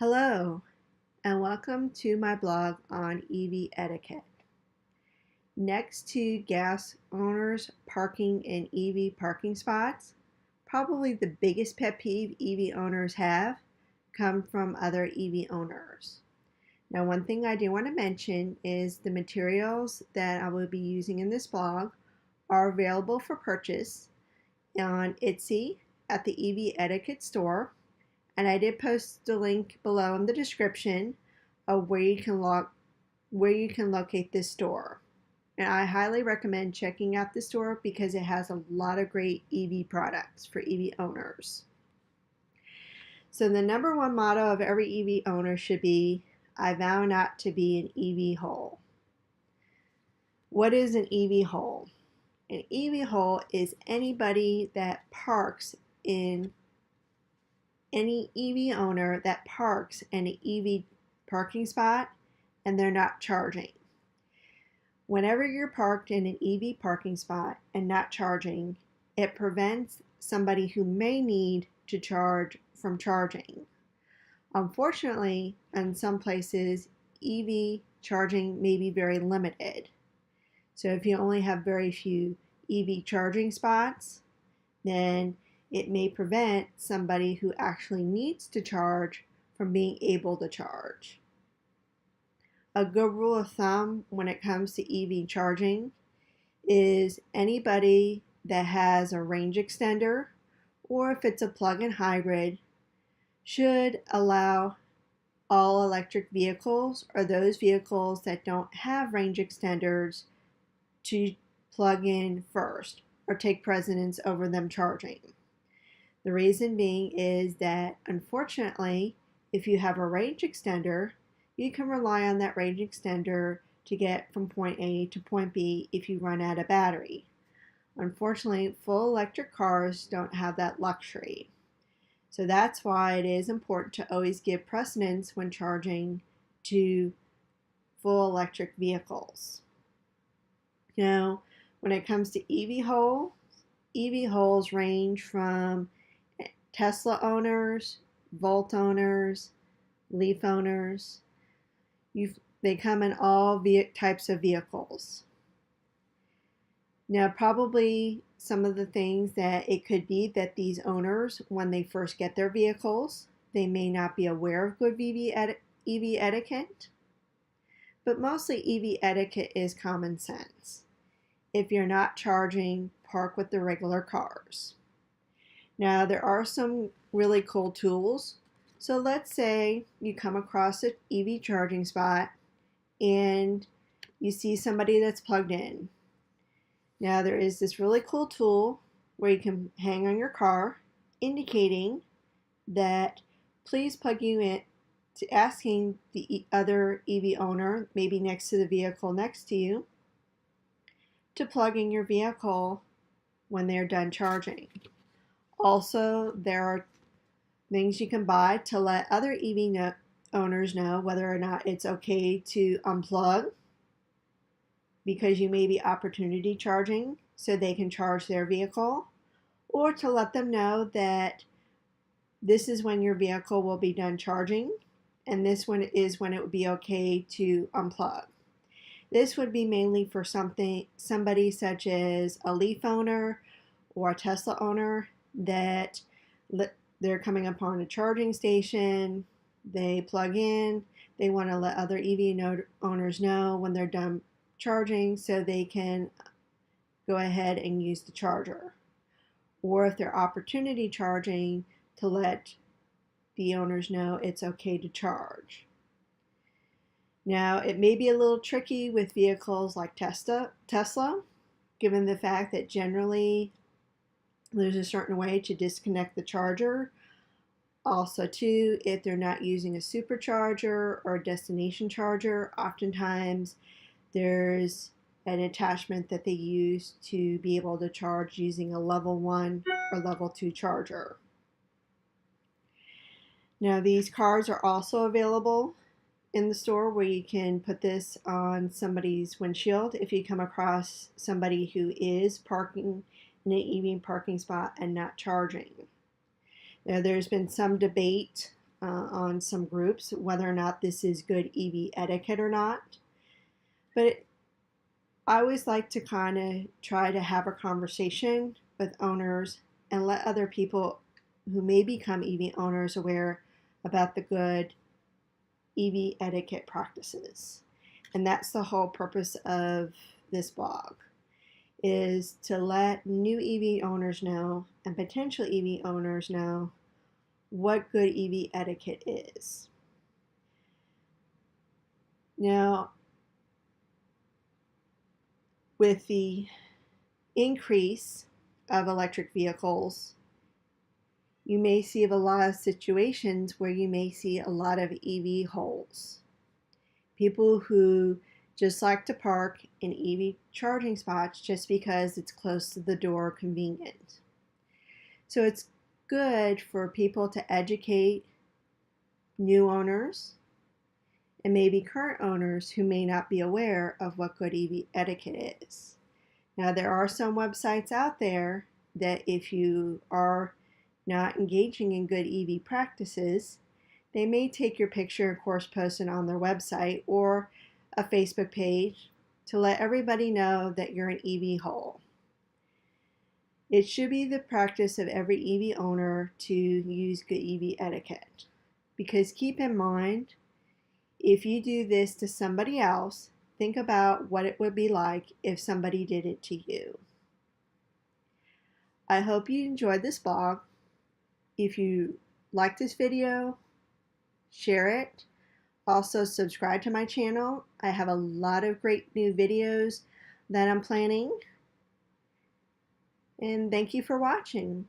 Hello, and welcome to my blog on EV etiquette. Next to gas owners parking in EV parking spots, probably the biggest pet peeve EV owners have come from other EV owners. Now, one thing I do want to mention is the materials that I will be using in this blog are available for purchase on Etsy at the EV Etiquette store. And I did post the link below in the description of where you can locate this store. And I highly recommend checking out the store because it has a lot of great EV products for EV owners. So the number one motto of every EV owner should be, I vow not to be an EVHOLE. What is an EVHOLE? An EVHOLE is anybody that parks in any EV owner that parks in an EV parking spot and they're not charging. Whenever you're parked in an EV parking spot and not charging, it prevents somebody who may need to charge from charging. Unfortunately, in some places, EV charging may be very limited. So if you only have very few EV charging spots, then it may prevent somebody who actually needs to charge from being able to charge. A good rule of thumb when it comes to EV charging is anybody that has a range extender, or if it's a plug-in hybrid, should allow all electric vehicles or those vehicles that don't have range extenders to plug in first or take precedence over them charging. The reason being is that, unfortunately, if you have a range extender, you can rely on that range extender to get from point A to point B if you run out of battery. Unfortunately, full electric cars don't have that luxury. So that's why it is important to always give precedence when charging to full electric vehicles. Now, when it comes to EVHOLEs range from Tesla owners, Volt owners, Leaf owners. They come in all types of vehicles. Now, probably some of the things that it could be that these owners, when they first get their vehicles, they may not be aware of good EV etiquette, but mostly EV etiquette is common sense. If you're not charging, park with the regular cars. Now, there are some really cool tools. So let's say you come across an EV charging spot and you see somebody that's plugged in. Now, there is this really cool tool where you can hang on your car indicating that please plug you in, to asking the other EV owner, maybe next to the vehicle next to you, to plug in your vehicle when they're done charging. Also, there are things you can buy to let other EV owners know whether or not it's okay to unplug because you may be opportunity charging so they can charge their vehicle, or to let them know that this is when your vehicle will be done charging and this one is when it would be okay to unplug. This would be mainly for somebody such as a Leaf owner or a Tesla owner that they're coming upon a charging station, they plug in, they want to let other EV owners know when they're done charging so they can go ahead and use the charger. Or if they're opportunity charging, to let the owners know it's okay to charge. Now, it may be a little tricky with vehicles like Tesla, given the fact that generally there's a certain way to disconnect the charger. Also, too, if they're not using a supercharger or a destination charger, oftentimes there's an attachment that they use to be able to charge using a level 1 or level 2 charger. Now, these cards are also available in the store where you can put this on somebody's windshield if you come across somebody who is parking in an EV parking spot and not charging. Now, there's been some debate on some groups whether or not this is good EV etiquette or not. But I always like to kind of try to have a conversation with owners and let other people who may become EV owners aware about the good EV etiquette practices. And that's the whole purpose of this blog, is to let new EV owners know and potential EV owners know what good EV etiquette is. Now, with the increase of electric vehicles, you may see a lot of situations where you may see a lot of EV holes. People who just like to park in EV charging spots just because it's close to the door, convenient. So it's good for people to educate new owners and maybe current owners who may not be aware of what good EV etiquette is. Now, there are some websites out there that if you are not engaging in good EV practices, they may take your picture and, of course, post it on their website or a Facebook page to let everybody know that you're an EVHOLE. It should be the practice of every EV owner to use good EV etiquette. Because keep in mind, if you do this to somebody else, think about what it would be like if somebody did it to you. I hope you enjoyed this blog. If you like this video, share it. Also, subscribe to my channel. I have a lot of great new videos that I'm planning. And thank you for watching.